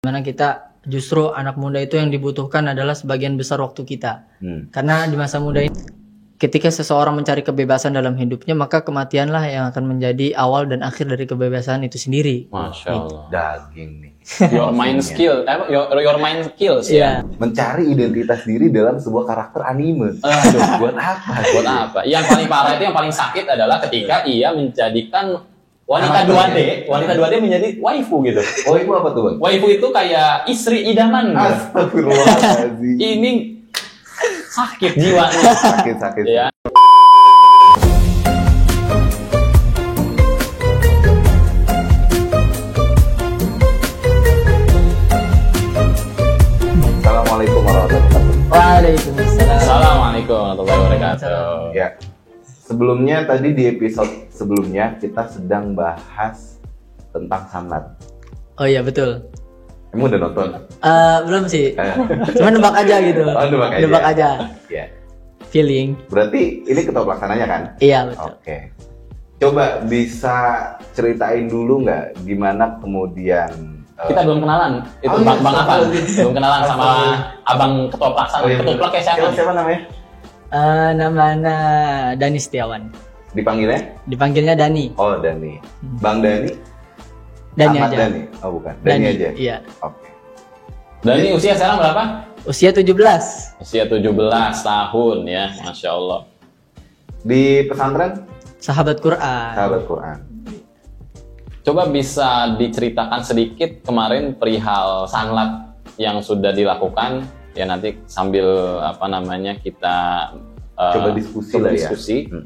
Mana kita justru anak muda itu yang dibutuhkan adalah sebagian besar waktu kita. Karena di masa muda ini ketika seseorang mencari kebebasan dalam hidupnya, maka kematianlah yang akan menjadi awal dan akhir dari kebebasan itu sendiri. Masya Allah. Daging nih. Your mind skill, your mind skills ya. Mencari identitas diri dalam sebuah karakter anime. Buat apa? Buat apa? Yang paling parah itu, yang paling sakit adalah ketika ia menjadikan wanita 2D, wanita 2D menjadi waifu gitu. Waifu apa tuh, Bang? Waifu itu kayak istri idaman. Astagfirullahaladzim. Ini sakit jiwanya. Sakit. Ya. Assalamualaikum warahmatullahi wabarakatuh. Waalaikumsalam. Assalamualaikum warahmatullahi wabarakatuh. Ya. Sebelumnya tadi di episode sebelumnya kita sedang bahas tentang sanlat. Oh iya betul. Kamu udah nonton? Belum sih. Cuma nebak aja gitu. Oh, nebak aja. Ya. Feeling. Berarti ini ketua pelaksananya kan? Iya betul. Oke. Coba bisa ceritain dulu nggak gimana kemudian Kita belum kenalan. Itu iya, Bang apa? Belum kenalan sama Abang ketua pelaksana. Ketua pelak kayak siapa? Siapa namanya? Namanya Dani Setiawan. Dipanggilnya Dani. Oh, Dani. Bang Dani? Dani Ahmad aja. Dani? Oh, bukan. Dani aja? Iya. Oke. Dani usia sekarang berapa? Usia 17. Usia 17 tahun ya, Masya Allah. Di pesantren? Sahabat Quran. Sahabat Quran. Coba bisa diceritakan sedikit kemarin perihal sanlat yang sudah dilakukan, ya nanti sambil kita coba diskusi lah ya.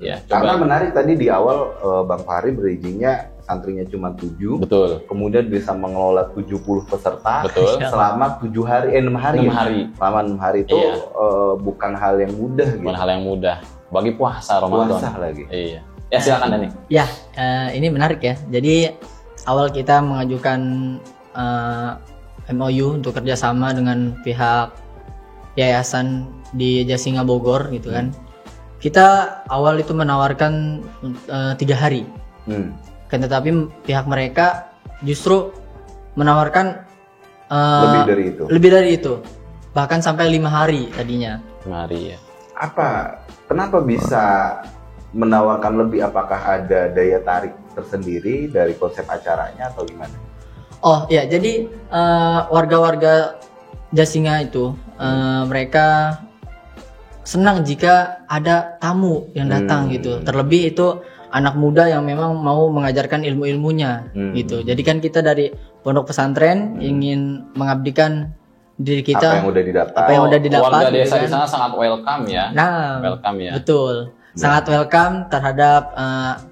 Ya. Karena menarik tadi di awal Bang Fahri berizinnya santrinya cuma 7. Betul. Kemudian bisa mengelola 70 peserta. Betul. Selama 6 hari. 6 hari. Selama 6 hari itu Iya. Bukan hal yang mudah gitu. Bukan hal yang mudah. Bagi puasa Ramadan. Puasa lagi. Iya. Ya silakan Dani. Ya, ini menarik ya. Jadi awal kita mengajukan MOU untuk kerjasama dengan pihak yayasan di Jasinga Bogor gitu kan. Kita awal itu menawarkan 3 hari. Kan tetapi pihak mereka justru menawarkan lebih dari itu. Bahkan sampai 5 hari tadinya. 5 hari ya. Kenapa bisa menawarkan lebih? Apakah ada daya tarik tersendiri dari konsep acaranya atau gimana? Oh ya, jadi warga-warga Jasinga itu mereka senang jika ada tamu yang datang gitu. Terlebih itu anak muda yang memang mau mengajarkan ilmu-ilmunya gitu. Jadi kan kita dari pondok pesantren ingin mengabdikan diri kita apa yang udah didapat. Warga gitu desa kan. di sana sangat welcome ya. Nah, welcome ya. Betul. Sangat welcome terhadap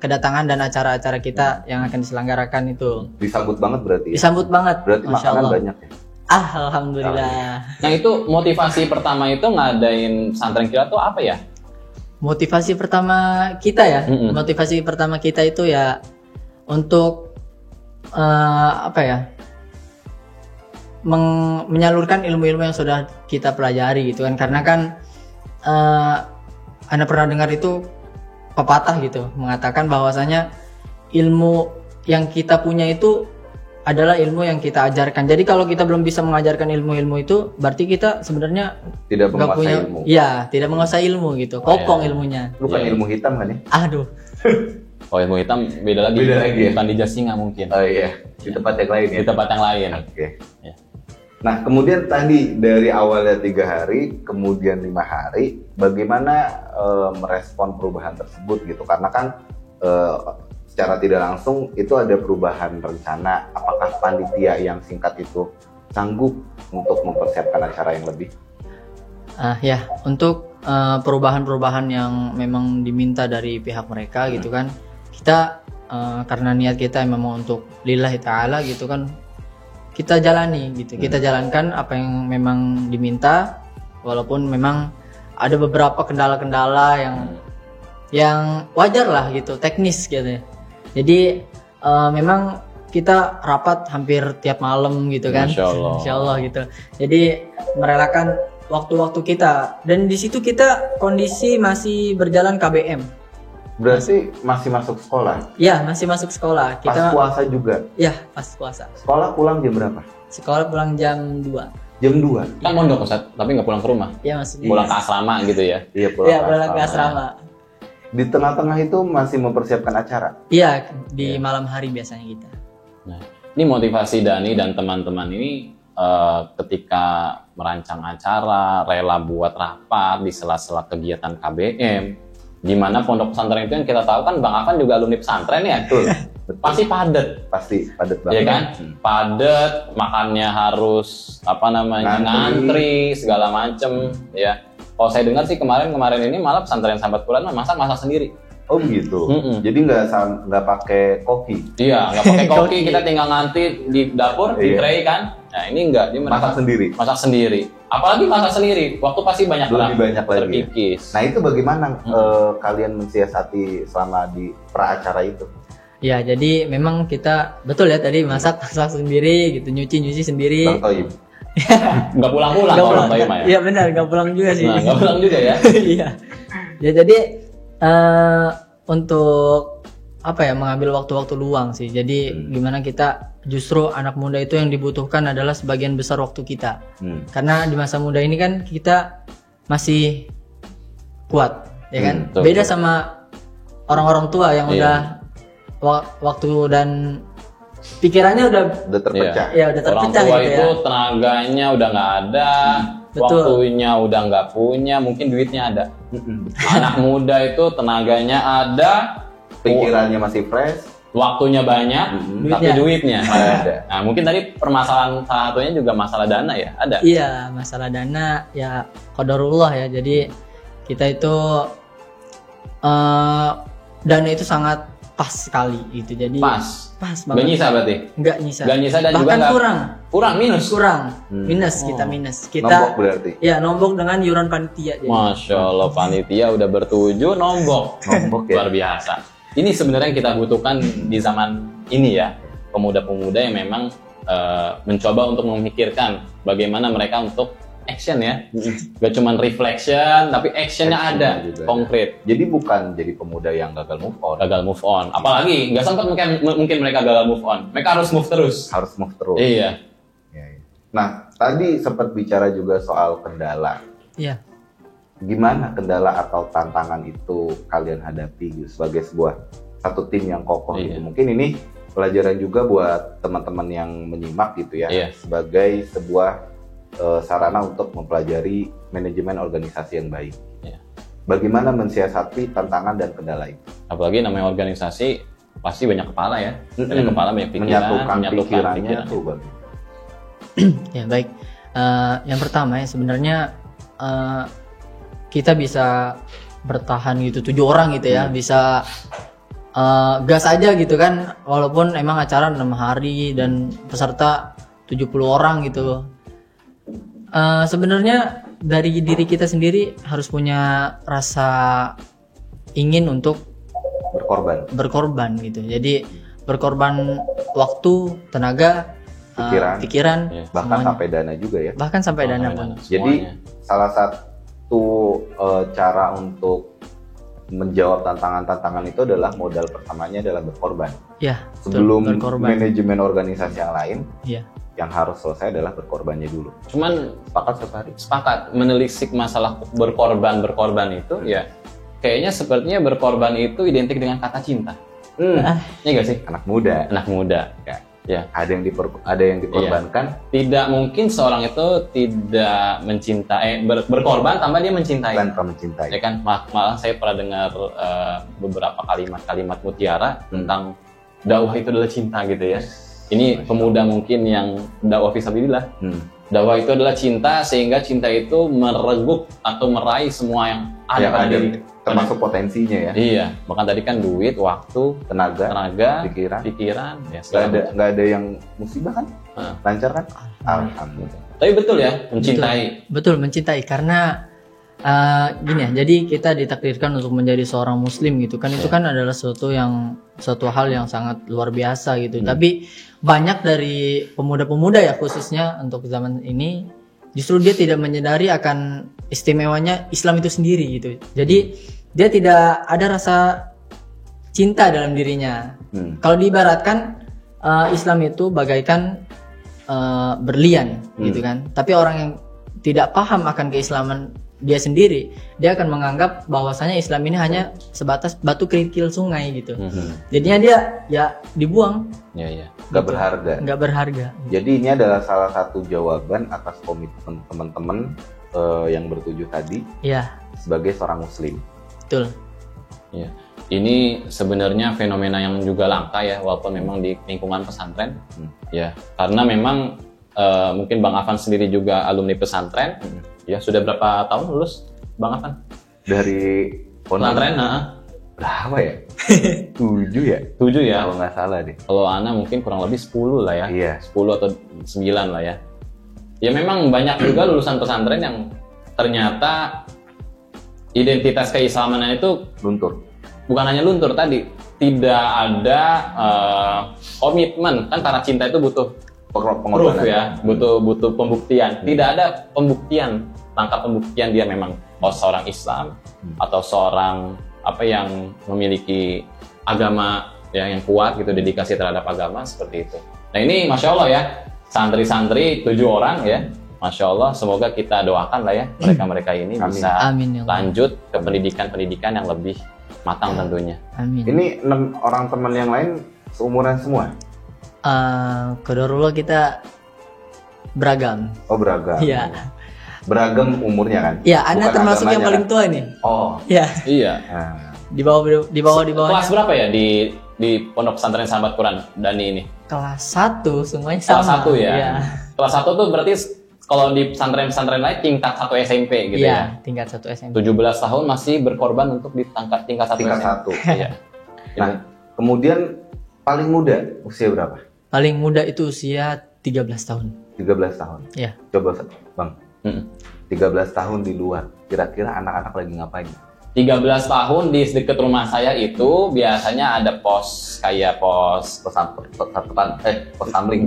kedatangan dan acara-acara kita yang akan diselenggarakan itu. Disambut banget berarti ya? Disambut banget. Berarti Masya makanan Allah. banyak ya? Alhamdulillah. Nah itu motivasi pertama itu ngadain pesantren kilat tuh apa ya? Motivasi pertama kita ya, motivasi pertama kita itu ya untuk menyalurkan ilmu-ilmu yang sudah kita pelajari gitu kan. Karena kan Anda pernah dengar itu pepatah gitu mengatakan bahwasanya ilmu yang kita punya itu adalah ilmu yang kita ajarkan. Jadi kalau kita belum bisa mengajarkan ilmu-ilmu itu, berarti kita sebenarnya tidak menguasai ilmu. Iya, tidak menguasai ilmu gitu. Kopong ilmunya. Bukan ilmu hitam kan ya? Aduh. Oh ilmu hitam beda lagi. Bukan di Jasinga mungkin. Oh iya, di tempat yang lain ya? Di tempat yang lain. Oke. Ya. Nah kemudian tadi dari awalnya 3 hari, kemudian 5 hari, bagaimana merespon perubahan tersebut gitu? Karena kan secara tidak langsung itu ada perubahan rencana. Apakah panitia yang singkat itu sanggup untuk mempersiapkan acara yang lebih? Ya, untuk perubahan-perubahan yang memang diminta dari pihak mereka gitu kan, kita karena niat kita memang untuk lillahi ta'ala gitu kan, kita jalani gitu. Kita jalankan apa yang memang diminta, walaupun memang ada beberapa kendala-kendala yang wajar lah gitu, teknis gitu. Jadi memang kita rapat hampir tiap malam gitu kan. Masya Allah gitu. Jadi merelakan waktu-waktu kita, dan di situ kita kondisi masih berjalan KBM. Berarti masih masuk sekolah? Ya, masih masuk sekolah. Pas puasa juga? Ya, pas puasa. Sekolah pulang jam berapa? Sekolah pulang jam 2. Jam 2. Kan mondok Ustaz, tapi nggak pulang ke rumah. Ya maksudnya. Pulang ke asrama gitu ya. Iya, Iya, pulang ke asrama. Di tengah-tengah itu masih mempersiapkan acara. Iya, di malam hari biasanya kita. Nah, ini motivasi Dani dan teman-teman ini ketika merancang acara, rela buat rapat di sela-sela kegiatan KBM, di mana pondok pesantren itu yang kita tahu kan Bang Afan juga alumni pesantren ya. Betul. Pasti padat. Pasti padat banget. Iya kan? Padat, makannya harus ngantri segala macem ya. Kalau saya dengar sih kemarin ini malah pesantren Sahabat Quran masak sendiri. Oh begitu. Jadi nggak pakai koki. Iya, nggak pakai koki, kita tinggal ngantri di dapur, di tray kan. Nah ini enggak, dia masak sendiri. Masak sendiri. Apalagi masak sendiri, waktu pasti banyak lebih banyak lagi. Terkikis. Nah itu bagaimana kalian mensiasati selama di pra-acara itu? Ya, jadi memang kita betul ya tadi masak sendiri gitu, nyuci sendiri. Bang Toyib. Nggak pulang-pulang kalau Bang Toyib ya. Iya benar, nggak pulang juga sih. Nah, nggak pulang juga ya. Iya. Ya jadi untuk apa ya, mengambil waktu-waktu luang sih. Jadi gimana kita justru anak muda itu yang dibutuhkan adalah sebagian besar waktu kita. Karena di masa muda ini kan kita masih kuat, ya kan? Beda sama orang-orang tua yang udah waktu dan pikirannya udah terpecah. Ya udah terpecah. Orang tua gitu itu ya. tenaganya udah nggak ada, waktunya udah nggak punya, mungkin duitnya ada. Anak muda itu tenaganya ada, pikirannya masih fresh, waktunya banyak, tapi duitnya ada. Nah mungkin tadi permasalahan salah satunya juga masalah dana ya, ada? Iya, masalah dana ya qadarullah ya. Jadi kita itu dana itu sangat pas sekali gitu. Jadi pas banget. Gak nyisa berarti? Nggak nyisa. Gak nyisa dan bahkan juga kurang minus. Minus kita minus. Kita nombok berarti. Ya, nombok dengan iuran panitia. Jadi. Masya Allah, panitia udah bertujuh nombok ya. Luar biasa. Ini sebenarnya yang kita butuhkan di zaman ini ya, pemuda-pemuda yang memang mencoba untuk memikirkan bagaimana mereka untuk action ya, gak cuma reflection tapi actionnya ada juga konkret. Jadi bukan jadi pemuda yang gagal move on. Apalagi nggak sempat mungkin mereka gagal move on, mereka harus move terus. Iya. Nah tadi sempat bicara juga soal kendala. Iya. Gimana kendala atau tantangan itu kalian hadapi sebagai satu tim yang kokoh gitu. Mungkin ini pelajaran juga buat teman-teman yang menyimak gitu ya, sebagai sebuah sarana untuk mempelajari manajemen organisasi yang baik. Bagaimana mensiasati tantangan dan kendala itu? Apalagi namanya organisasi pasti banyak kepala ya, banyak kepala, banyak pikiran, menyatukan pikirannya tuh Bang. Ya baik, yang pertama ya sebenarnya kita bisa bertahan gitu 7 orang gitu ya, bisa gas aja gitu kan, walaupun emang acara 6 hari dan peserta 70 orang gitu. Sebenarnya dari diri kita sendiri harus punya rasa ingin untuk berkorban gitu. Jadi berkorban waktu, tenaga, pikiran, bahkan sampai dana juga ya. Bahkan sampai dana pun. Jadi salah satu cara untuk menjawab tantangan-tantangan itu adalah modal pertamanya adalah berkorban. Ya, sebelum manajemen organisasi yang lain. Iya. Yang harus selesai adalah berkorbannya dulu. Cuman sepakat menelisik masalah berkorban itu ya kayaknya sepertinya berkorban itu identik dengan kata cinta. Iya gak sih? Anak muda. Ya. Ada yang dikorbankan. Tidak mungkin seorang itu tidak mencintai, berkorban tanpa dia mencintai. Ya kan? Malah saya pernah dengar beberapa kalimat mutiara tentang dakwah itu adalah cinta gitu ya. Ini pemuda mungkin yang dakwah fisabilillah. Dakwah itu adalah cinta, sehingga cinta itu mereguk atau meraih semua yang ada pada diri. Termasuk potensinya ya. Iya, bahkan tadi kan duit, waktu, tenaga, pikiran ya, nggak ada yang musibah kan? Lancar kan? Alhamdulillah. Tapi betul ya, mencintai. Betul mencintai, karena gini ya, jadi kita ditakdirkan untuk menjadi seorang muslim gitu kan. Itu kan adalah suatu hal yang sangat luar biasa gitu. Tapi banyak dari pemuda-pemuda ya, khususnya untuk zaman ini, justru dia tidak menyadari akan istimewanya Islam itu sendiri gitu. Jadi dia tidak ada rasa cinta dalam dirinya. Kalau diibaratkan Islam itu bagaikan berlian gitu kan. Tapi orang yang tidak paham akan keislaman dia sendiri, dia akan menganggap bahwasanya Islam ini hanya sebatas batu kerikil sungai gitu. Jadinya dia ya dibuang. Iya. Nggak berharga. Jadi ini adalah salah satu jawaban atas komitmen teman-teman yang bertujuh tadi. Iya. Sebagai seorang muslim. Betul. Iya. Ini sebenarnya fenomena yang juga langka ya, walaupun memang di lingkungan pesantren. Ya, karena memang mungkin Bang Afan sendiri juga alumni pesantren. Ya, sudah berapa tahun lulus Bang Afan? Dari pesantren, berapa ya? 7 ya? 7 ya? Kalau nggak salah deh. Kalau Ana mungkin kurang lebih 10 lah ya. Iya. 10 atau 9 lah ya. Ya memang banyak juga lulusan pesantren yang ternyata identitas keislamannya itu luntur. Bukan hanya luntur tadi, tidak ada komitmen. Kan para cinta itu butuh proof ya, butuh pembuktian. Tidak ada pembuktian, langkah pembuktian dia memang seorang Islam atau seorang yang memiliki agama yang kuat gitu, dedikasi terhadap agama seperti itu. Nah ini Masya Allah ya, santri-santri 7 orang ya, Masya Allah, semoga kita doakan lah ya mereka-mereka ini bisa lanjut ke pendidikan-pendidikan yang lebih matang tentunya. Amin. Ini 6 orang teman yang lain seumuran semua? Qadarullah kita beragam. Oh beragam. Iya. Beragam umurnya kan? Iya, Anda termasuk yang paling tua ini. Oh. Iya. Iya. Di bawah. Kelas berapa ya di Pondok Pesantren Sahabat Quran Dani ini? Kelas 1 semuanya sama. Kelas 1 ya. Iya. Kelas 1 tuh berarti kalau di pesantren-pesantren lain tingkat 1 SMP gitu ya. Iya, tingkat 1 SMP. 17 tahun masih berkorban untuk di tingkat 1 tingkat SMP. 1. Iya. Nah, kemudian paling muda usia berapa? Paling muda itu usia 13 tahun. 13 tahun. Iya. Coba Bang. 13 tahun di luar. Kira-kira anak-anak lagi ngapain? 13 tahun di dekat rumah saya itu biasanya ada pos kamling.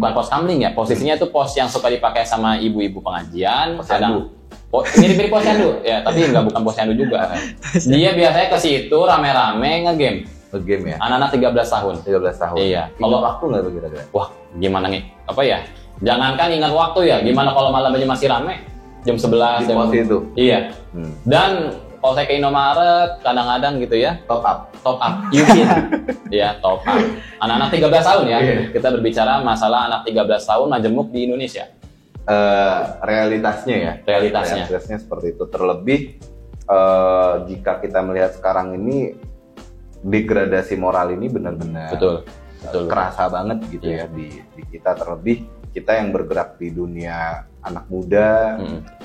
Bukan pos kamling ya, posisinya itu pos yang suka dipakai sama ibu-ibu pengajian. Posyandu. Mirip-mirip posyandu ya, tapi nggak bukan posyandu juga. Dia biasanya ke situ rame-rame ngegame ya. Anak-anak 13 tahun. 13 tahun. Iya. Kalau waktu nggak tuh kira-kira? Wah, gimana nih? Jangankan ingat waktu ya, gimana kalau malam aja masih rame? Jam 11 di pos itu. Iya. Dan kalau saya ke Indomaret kadang-kadang gitu ya, top up Yukin. Ya, top up. Anak-anak 13 tahun ya. Kita berbicara masalah anak 13 tahun majemuk di Indonesia. Realitasnya ya. Realitasnya seperti itu. Terlebih jika kita melihat sekarang ini degradasi moral ini benar-benar betul. Kerasa banget gitu ya di kita, terlebih kita yang bergerak di dunia anak muda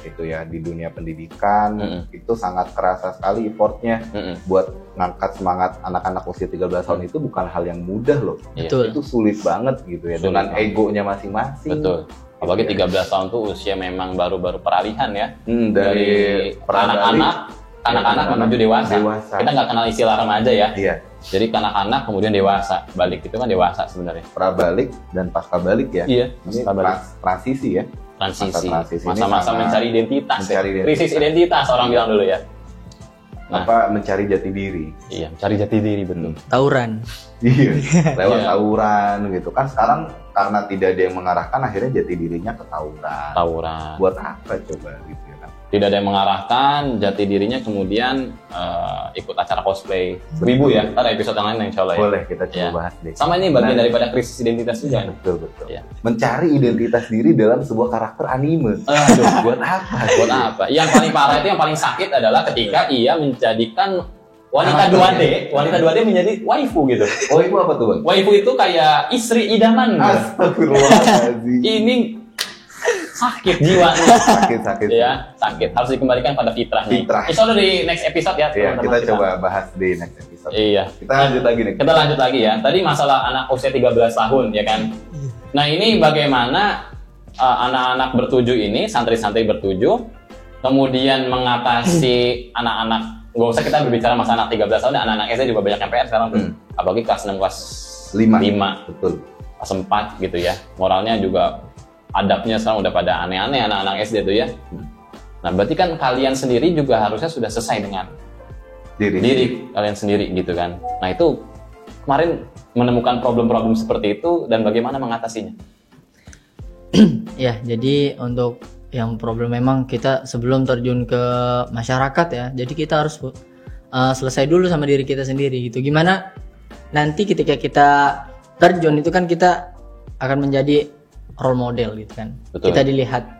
itu ya, di dunia pendidikan itu sangat kerasa sekali effortnya buat ngangkat semangat anak-anak usia 13 tahun itu bukan hal yang mudah loh. Betul. Itu sulit banget gitu ya, dengan egonya masing-masing. Betul. Apalagi 13 tahun tuh usia memang baru-baru peralihan ya. Dari anak-anak menuju dewasa. Kita nggak kenal istilah remaja ya. Iya. Jadi anak-anak kemudian dewasa, balik itu kan dewasa sebenarnya. Prabalik dan pasca balik ya. Iya. Ini transisi ya. Transisi. Ini Masa-masa mencari identitas. Mencari krisis identitas orang bilang dulu ya. Mencari jati diri. Iya, mencari jati diri betul. Tawuran. Iya. Lewat tawuran gitu kan, sekarang karena tidak ada yang mengarahkan akhirnya jati dirinya ke tawuran. Buat apa coba gitu ya kan? Tidak ada yang mengarahkan, jati dirinya kemudian ikut acara cosplay wibu ya. Ntar episode yang lain insya Allah ya. Boleh kita coba bahas deh. Sama ini bagian daripada krisis identitas juga. Betul. Ya. Mencari identitas diri dalam sebuah karakter anime. Buat apa? Yang paling parah itu, yang paling sakit adalah ketika ia menjadikan wanita 2D menjadi waifu gitu. Waifu apa tuh, Bang? Waifu itu kayak istri idaman. Astagfirullahaladzim. Ini sakit jiwanya. Sakit. Ya, sakit. Harus dikembalikan pada fitrahnya. Insya Allah di next episode ya. Iya, kita coba bahas di next episode. Iya. Kita lanjut lagi ya. Tadi masalah anak usia 13 tahun ya kan. Nah ini bagaimana anak-anak bertujuh ini, santri-santri bertujuh, kemudian mengatasi anak-anak. Gak usah kita berbicara masalah anak 13 tahun, anak-anak SD juga banyak yang PR sekarang tuh. Apalagi kelas 6, kelas 5. Betul. Kelas 4 gitu ya. Moralnya juga, adabnya sekarang udah pada aneh-aneh anak-anak SD tuh ya. Nah berarti kan kalian sendiri juga harusnya sudah selesai dengan diri kalian sendiri gitu kan. Nah itu kemarin menemukan problem-problem seperti itu dan bagaimana mengatasinya? Ya, jadi untuk yang problem memang kita sebelum terjun ke masyarakat ya, jadi kita harus selesai dulu sama diri kita sendiri gitu. Gimana nanti ketika kita terjun itu kan kita akan menjadi role model gitu kan. Betul.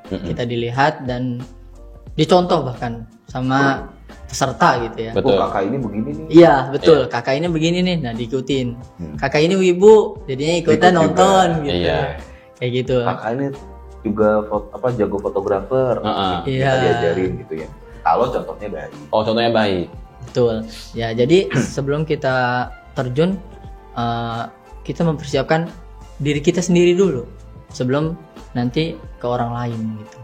Kita dilihat dan dicontoh bahkan sama peserta gitu ya. Betul. Oh, kakak ini begini nih. Iya betul, kakak ini begini nih, nah diikutin. Kakak ini wibu, jadinya ikutan Ikut nonton juga. gitu. Iya. Kayak gitu. Kakak ini juga jago fotografer. Kita Iya. diajarin gitu ya. Kalau contohnya baik. Oh, contohnya baik. Betul. Ya, jadi sebelum kita terjun kita mempersiapkan diri kita sendiri dulu sebelum nanti ke orang lain gitu.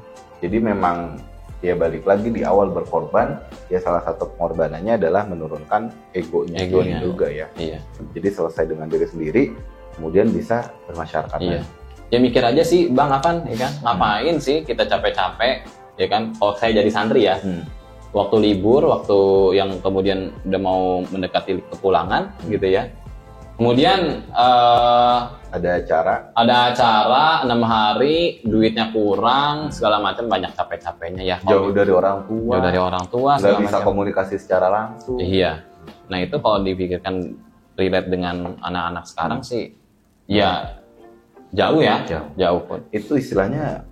Jadi memang ya balik lagi di awal berkorban, ya salah satu pengorbanannya adalah menurunkan egonya juga ya. Iya. Jadi selesai dengan diri sendiri, kemudian bisa bermasyarakat. Iya. Ya mikir aja sih Bang Afan, ya kan? Ngapain sih kita capek-capek, ya kan? Kalau saya jadi santri ya, waktu libur, waktu yang kemudian udah mau mendekati kepulangan, gitu ya. Kemudian Ada acara. ada acara 6 hari, duitnya kurang, segala macam, banyak capek-capeknya ya. Jauh dari orang tua. Jauh dari orang tua, Nggak segala bisa macam. komunikasi secara langsung. Iya. Nah itu kalau dipikirkan relate dengan anak-anak sekarang sih, ya jauh ya, jauh pun. Itu istilahnya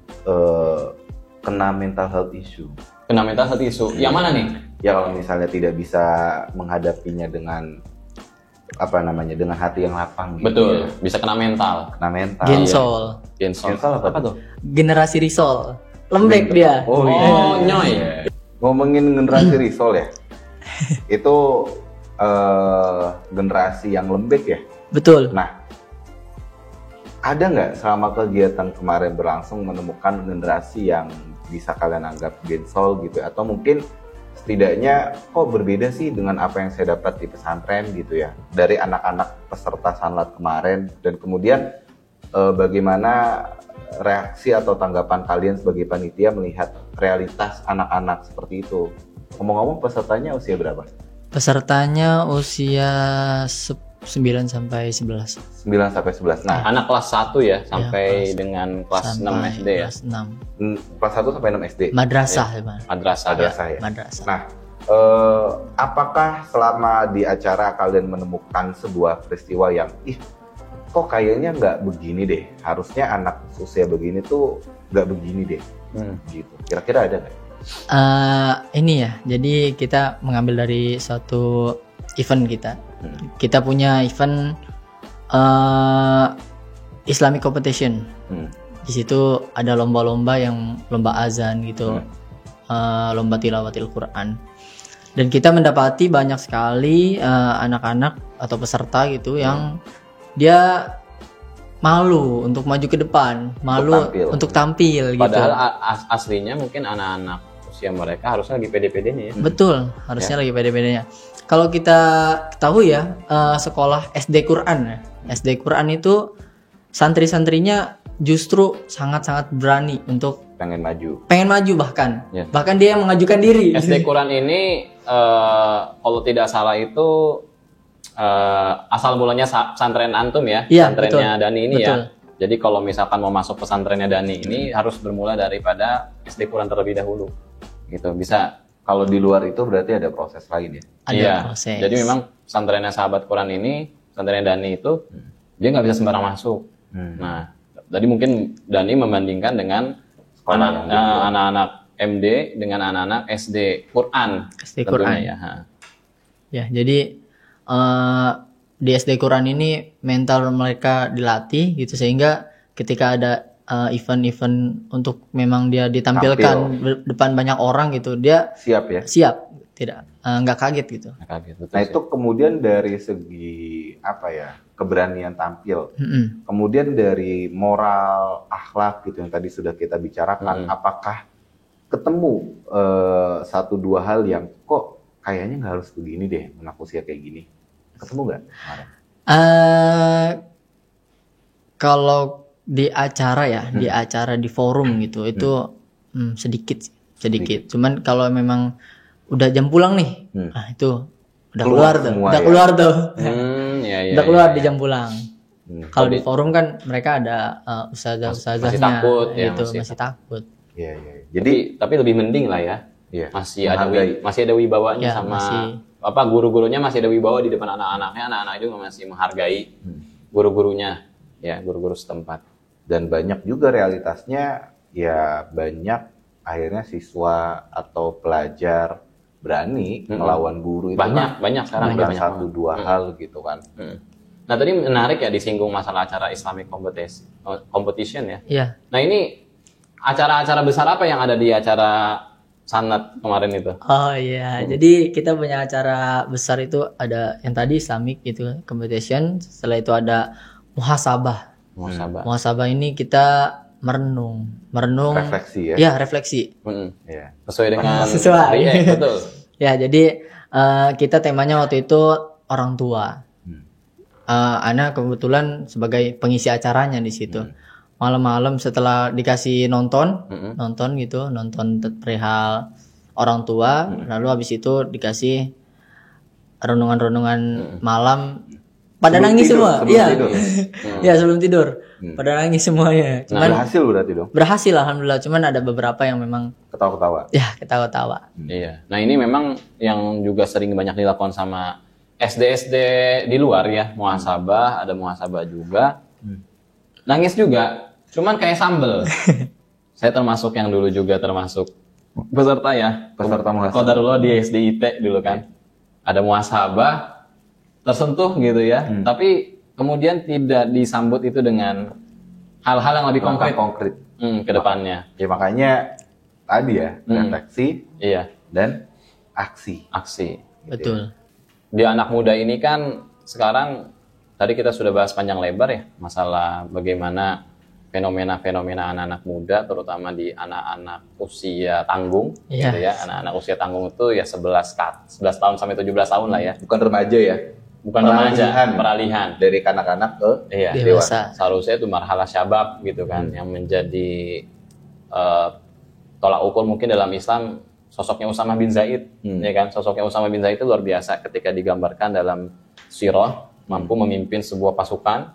kena mental health issue. Kena mental health issue. Yang mana nih? Ya kalau misalnya tidak bisa menghadapinya dengan dengan hati yang lapang gitu. Betul, Ya. bisa kena mental. Kena mental. Gensol, Gensol. Gensol apa tuh? generasi risol, lembek dia. Oh, iya. Oh, nyoy. Ngomongin generasi risol ya. Itu generasi yang lembek ya. Betul. Nah, ada nggak selama kegiatan kemarin berlangsung menemukan generasi yang bisa kalian anggap gensol gitu, atau mungkin setidaknya kok berbeda sih dengan apa yang saya dapat di pesantren gitu ya, dari anak-anak peserta sanlat kemarin, dan kemudian bagaimana reaksi atau tanggapan kalian sebagai panitia melihat realitas anak-anak seperti itu. Ngomong-ngomong, pesertanya usia berapa? Pesertanya usia 9 sampai 11. 9 sampai 11. Nah, Anak kelas 1 ya, sampai kelas- dengan kelas 6 Sampai SD ya. Kelas 6. kelas 1 sampai 6 SD. Madrasah ya, Bang. Madrasah. Madrasah ya. Madrasah. Nah, apakah selama di acara kalian menemukan sebuah peristiwa yang kok kayaknya nggak begini deh, harusnya anak usia begini tuh nggak begini deh, gitu. Kira-kira ada nggak? Ini ya, jadi kita mengambil dari suatu event kita. Kita punya event Islamic competition. Di situ ada lomba-lomba yang lomba azan gitu, lomba tilawatil Quran. Dan kita mendapati banyak sekali anak-anak atau peserta gitu yang dia malu untuk maju ke depan, malu untuk tampil gitu. Padahal aslinya mungkin anak-anak usia mereka harusnya lagi pede-pedenya ya. Betul, harusnya lagi pede-pedenya. Kalau kita ketahui ya, sekolah SD Quran ya. SD Quran itu santri-santrinya justru sangat-sangat berani untuk Pengen maju. bahkan. Ya. Bahkan dia yang mengajukan diri. SD Quran ini kalau tidak salah itu asal mulanya pesantren antum ya, Iya, pesantrennya betul. Dani ini Betul. ya. Jadi kalau misalkan mau masuk pesantrennya Dani ini harus bermula daripada SD Quran terlebih dahulu. Gitu. Bisa. Kalau di luar itu berarti ada proses lain ya? Ada Iya. proses. Jadi memang pesantrennya sahabat Quran ini, pesantrennya Dani itu dia nggak bisa sembarang masuk. Nah, tadi mungkin Dani membandingkan dengan anak-anak MD dengan anak-anak SD Quran. SD Quran ya. Ya, jadi di SD Quran ini mental mereka dilatih gitu, sehingga ketika ada event-event untuk memang dia ditampilkan depan banyak orang gitu, dia Siap ya? siap, tidak nggak kaget gitu. Nah itu kemudian dari segi keberanian tampil, kemudian dari moral, akhlak gitu yang tadi sudah kita bicarakan, apakah ketemu 1-2 hal yang kok kayaknya nggak harus begini deh, anak usia kayak gini, ketemu nggak? Kalau di acara ya, di acara di forum gitu, itu sedikit. Cuman kalau memang udah jam pulang nih, itu udah keluar tuh, semua udah ya? keluar tuh, Iya, udah keluar di jam pulang. Kalau di forum kan mereka ada ustazah-ustazahnya masih takut, gitu, masih takut. Iya. Jadi tapi lebih mending lah ya. Iya. Masih ada wibawanya Ya, sama masih. guru-gurunya masih ada wibawa di depan anak-anaknya juga masih menghargai guru-gurunya, ya, guru-guru setempat. Dan banyak juga realitasnya ya, banyak akhirnya siswa atau pelajar berani melawan guru itu banyak sekarang bukan banyak satu dua hal gitu kan. Nah, tadi menarik ya disinggung masalah acara Islamic competition ya. Iya. Nah, ini acara-acara besar apa yang ada di acara Sanad kemarin itu? Oh iya, jadi kita punya acara besar itu ada yang tadi Islamic gitu competition, setelah itu ada muhasabah. Muhasabah ini kita merenung Refleksi ya. Ya, refleksi. Iya. Sesuai dengan Sesuai. betul. Ya, jadi kita temanya waktu itu orang tua. Ana kebetulan sebagai pengisi acaranya di situ. Malam-malam setelah dikasih nonton perihal orang tua, lalu habis itu dikasih renungan-renungan malam. Pada Sebelum nangis tidur, semua, sebelum iya. tidur. Ya, sebelum tidur. Pada nangis semuanya. Cuman Berhasil berarti dong. berhasil alhamdulillah. Cuman ada beberapa yang memang Ketawa-ketawa. ya ketawa-tawa. Iya. Nah, ini memang yang juga sering banyak dilakukan sama SD di luar ya, muhasabah, ada muhasabah juga. Nangis juga, cuman kayak sambel. Saya termasuk yang dulu juga termasuk peserta ya, Peserta muhasabah. Qadarullah di SDIT dulu kan. Ada muhasabah, tersentuh gitu ya, tapi kemudian tidak disambut itu dengan hal-hal yang lebih konkret ke depannya. Ya makanya tadi ya, refleksi Iya, dan aksi. Betul. Di anak muda ini kan sekarang tadi kita sudah bahas panjang lebar ya masalah bagaimana fenomena-fenomena anak-anak muda terutama di anak-anak usia tanggung Iya. gitu ya. Anak-anak usia tanggung itu ya 11 tahun sampai 17 tahun lah ya. Bukan remaja ya. Bukan remaja, peralihan. Dari kanak-kanak ke Iya, Dewasa. seharusnya itu marhalah syabab gitu kan yang menjadi tolak ukur mungkin dalam Islam sosoknya Usama bin Zaid, ya kan? Sosoknya Usama bin Zaid itu luar biasa ketika digambarkan dalam sirah, mampu memimpin sebuah pasukan,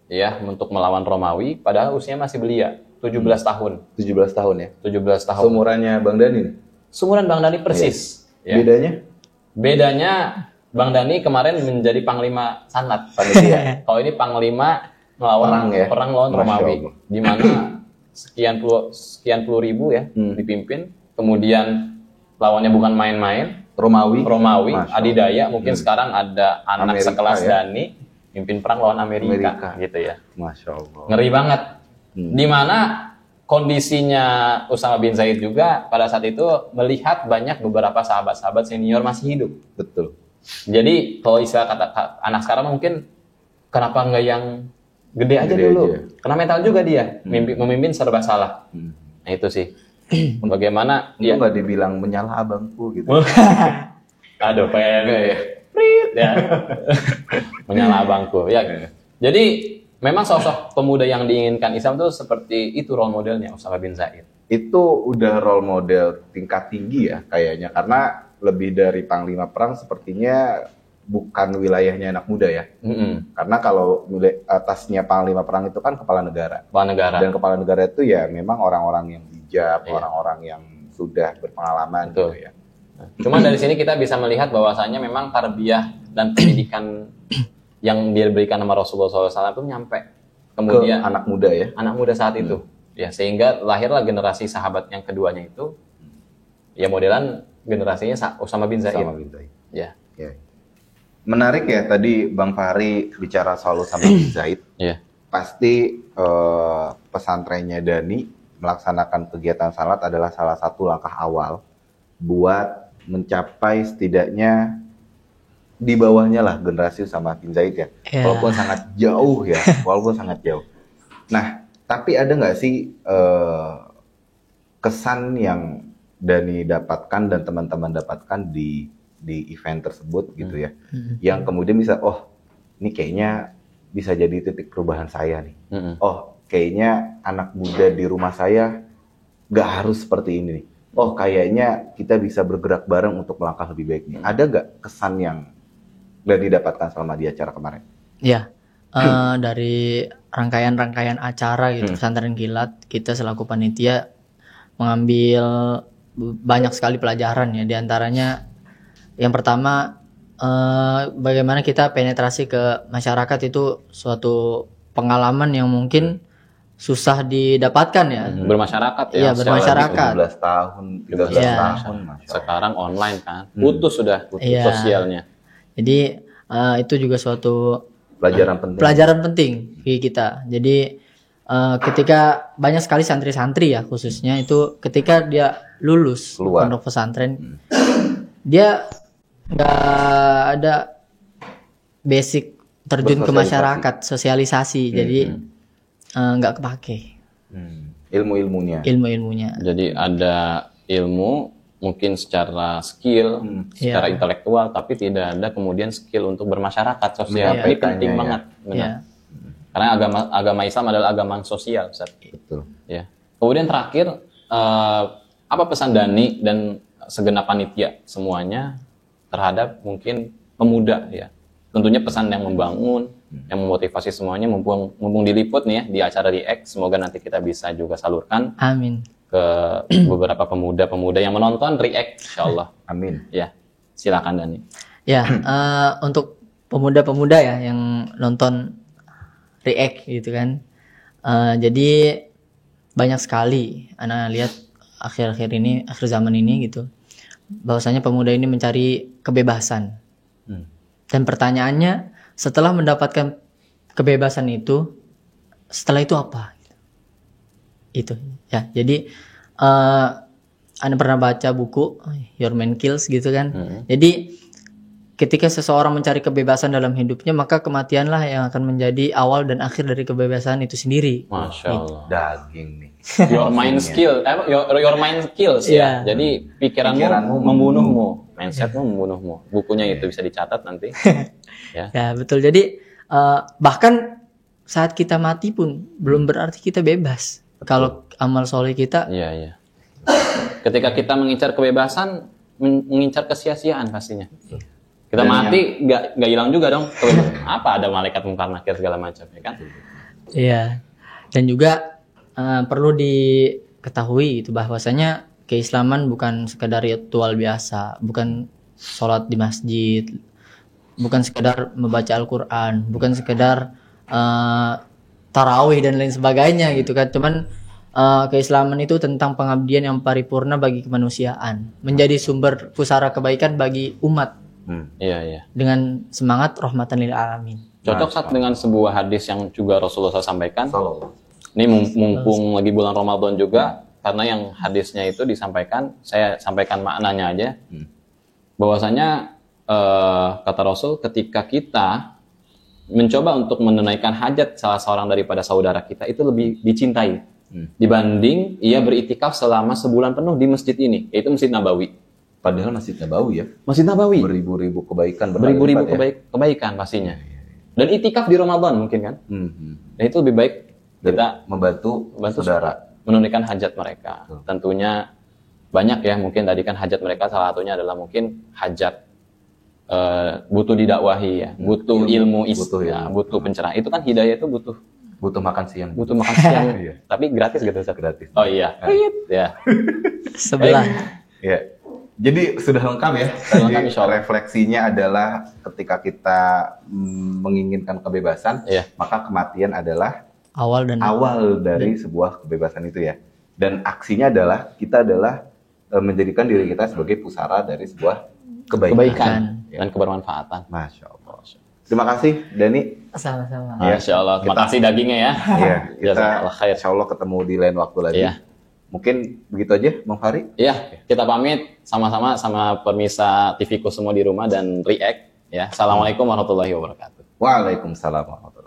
ya, untuk melawan Romawi, padahal usianya masih belia, 17 tahun. 17 tahun ya. 17 tahun. Seumurannya Bang Dani nih. Seumuran Bang Dani persis. Ya. Bedanya Bang Dani kemarin menjadi panglima Sanad panitia. Kalau ini panglima melawan perang lawan Romawi, di mana sekian puluh ribu ya dipimpin. Kemudian lawannya bukan main-main, Romawi, adidaya. Mungkin sekarang ada anak Amerika, sekelas ya? Dani pimpin perang lawan Amerika. Gitu ya. Masya Allah. Ngeri banget. Di mana kondisinya Usama bin Zaid juga pada saat itu melihat banyak beberapa sahabat-sahabat senior masih hidup. Betul. Jadi kalau istilah kata anak sekarang mungkin kenapa nggak yang gede aja dulu? Karena mental juga dia memimpin serba salah. Nah itu sih. Bagaimana dia nggak dibilang menyalah abangku gitu. Aduh, pengen ya. Menyalah abangku ya. Jadi memang sosok pemuda yang diinginkan Islam itu seperti itu role modelnya Usama bin Zaid. Itu udah role model tingkat tinggi ya kayaknya, karena lebih dari panglima perang sepertinya bukan wilayahnya anak muda ya. Karena kalau atasnya panglima perang itu kan kepala negara. Dan kepala negara itu ya memang orang-orang yang bijak, orang-orang yang sudah berpengalaman gitu ya. Cuma dari sini kita bisa melihat bahwasanya memang tarbiyah dan pendidikan yang dia berikan sama Rasulullah SAW itu nyampe kemudian ke anak muda ya. Anak muda saat itu. Ya, sehingga lahirlah generasi sahabat yang keduanya itu ya modelan generasinya Usama bin Zaid. Ya. Menarik ya tadi Bang Fahri bicara soal Usama bin Zaid. Pasti pesantrennya Dani melaksanakan kegiatan salat adalah salah satu langkah awal buat mencapai setidaknya di bawahnya lah generasi Usama bin Zaid ya. Walaupun sangat jauh ya, Nah, tapi ada nggak sih kesan yang Dani dapatkan dan teman-teman dapatkan di event tersebut gitu ya, yang kemudian bisa, oh ini kayaknya bisa jadi titik perubahan saya nih. Oh kayaknya anak muda di rumah saya nggak harus seperti ini nih. Oh kayaknya kita bisa bergerak bareng untuk melangkah lebih baik nih. Ada nggak kesan yang Dani dapatkan selama di acara kemarin? Ya, dari rangkaian-rangkaian acara gitu pesantren kilat, kita selaku panitia mengambil banyak sekali pelajaran ya. Di antaranya yang pertama bagaimana kita penetrasi ke masyarakat itu suatu pengalaman yang mungkin susah didapatkan ya. Bermasyarakat ya. Iya, bermasyarakat. 17 tahun, 13 Iya. tahun. Masya Allah. Sekarang online kan. Putus sudah Iya. sosialnya. Jadi itu juga suatu Pelajaran penting. pelajaran penting bagi kita. Jadi ketika banyak sekali santri-santri ya khususnya itu ketika dia lulus Keluar. pondok pesantren, dia nggak ada basic terjun ke Bersosialisasi. masyarakat, sosialisasi, jadi nggak kepake Ilmu-ilmunya. ilmu-ilmunya. Jadi ada ilmu mungkin secara skill, secara Iya. intelektual, tapi tidak ada kemudian skill untuk bermasyarakat sosial. Ini Menyampaikannya, penting ya. banget, benar. Ya, Karena agama Islam adalah agama sosial, Ustaz. Betul. Ya. Kemudian terakhir, apa pesan Dani dan segenap panitia semuanya terhadap mungkin pemuda ya? Tentunya pesan yang membangun, yang memotivasi semuanya, mumpung diliput nih ya di acara React, semoga nanti kita bisa juga salurkan amin. ke beberapa pemuda-pemuda yang menonton React, insyaallah. Amin. Ya, silakan Dani. Ya, untuk pemuda-pemuda ya yang nonton React gitu kan. Jadi banyak sekali anak lihat akhir-akhir ini, akhir zaman ini gitu. Bahwasanya pemuda ini mencari kebebasan. Dan pertanyaannya, setelah mendapatkan kebebasan itu, setelah itu apa? Itu ya. Jadi Anda pernah baca buku Your Man Kills gitu kan. Jadi ketika seseorang mencari kebebasan dalam hidupnya, maka kematianlah yang akan menjadi awal dan akhir dari kebebasan itu sendiri. Masya Allah. Daging nih. Your mind skill, your mind skills ya. Iya. Jadi pikiranmu membunuhmu, mindsetmu membunuhmu. Bukunya itu bisa dicatat nanti. Ya. Ya betul. Jadi bahkan saat kita mati pun belum berarti kita bebas. Kalau amal soleh kita, Iya, iya. Ketika kita mengincar kebebasan, mengincar kesia-siaan pastinya. Kita mati nggak hilang juga dong. Apa ada malaikat mungkar nakir segala macam ya kan? iya. Dan juga perlu diketahui itu bahwasanya keislaman bukan sekedar ritual biasa, bukan sholat di masjid, bukan sekedar membaca Al-Quran, bukan sekedar tarawih dan lain sebagainya gitu kan. Cuman keislaman itu tentang pengabdian yang paripurna bagi kemanusiaan, menjadi sumber pusara kebaikan bagi umat Iya, iya. dengan semangat rahmatan lil alamin. Cocok saat dengan sebuah hadis yang juga Rasulullah SAW sampaikan. Sallallahu. Ini mumpung lagi bulan Ramadan juga, karena yang hadisnya itu disampaikan, saya sampaikan maknanya aja. Bahwasanya kata Rasul, ketika kita mencoba untuk menunaikan hajat salah seorang daripada saudara kita, itu lebih dicintai dibanding ia beritikaf selama sebulan penuh di masjid ini, yaitu Masjid Nabawi. Padahal Masjid Nabawi ya. Masjid Nabawi. Beribu-ribu kebaikan. Beribu-ribu berlipat ya. kebaikan pastinya. Dan itikaf di Ramadan mungkin kan. Dan itu lebih baik kita membantu saudara. menunaikan hajat mereka. Tentunya banyak ya, mungkin tadi kan hajat mereka salah satunya adalah mungkin hajat butuh didakwahi ya, butuh ilmu, butuh pencerahan. Itu kan hidayah itu butuh makan siang. butuh makan siang. Iya. Tapi gratis gitu, Ustaz. Gratis. Oh iya. Ya. Sebelah. Ya. Jadi sudah lengkap ya. Lengkap, Tadi insya Allah. refleksinya adalah ketika kita menginginkan kebebasan, Iya. maka kematian adalah Awal dan awal dari sebuah kebebasan itu ya. Dan aksinya adalah kita adalah menjadikan diri kita sebagai pusara dari sebuah kebaikan. Dan kebermanfaatan. Masya Allah. Terima kasih Dani. sama-sama. Masya Allah. Terima kasih dagingnya ya. Iya, kita Jazakallah khair. insya Allah ketemu di lain waktu lagi. Iya. Mungkin begitu aja, Bang Fahri. Iya, kita pamit sama-sama sama pemirsa TV-ku semua di rumah dan React ya. Assalamualaikum warahmatullahi wabarakatuh. Waalaikumsalam warahmatullahi wabarakatuh.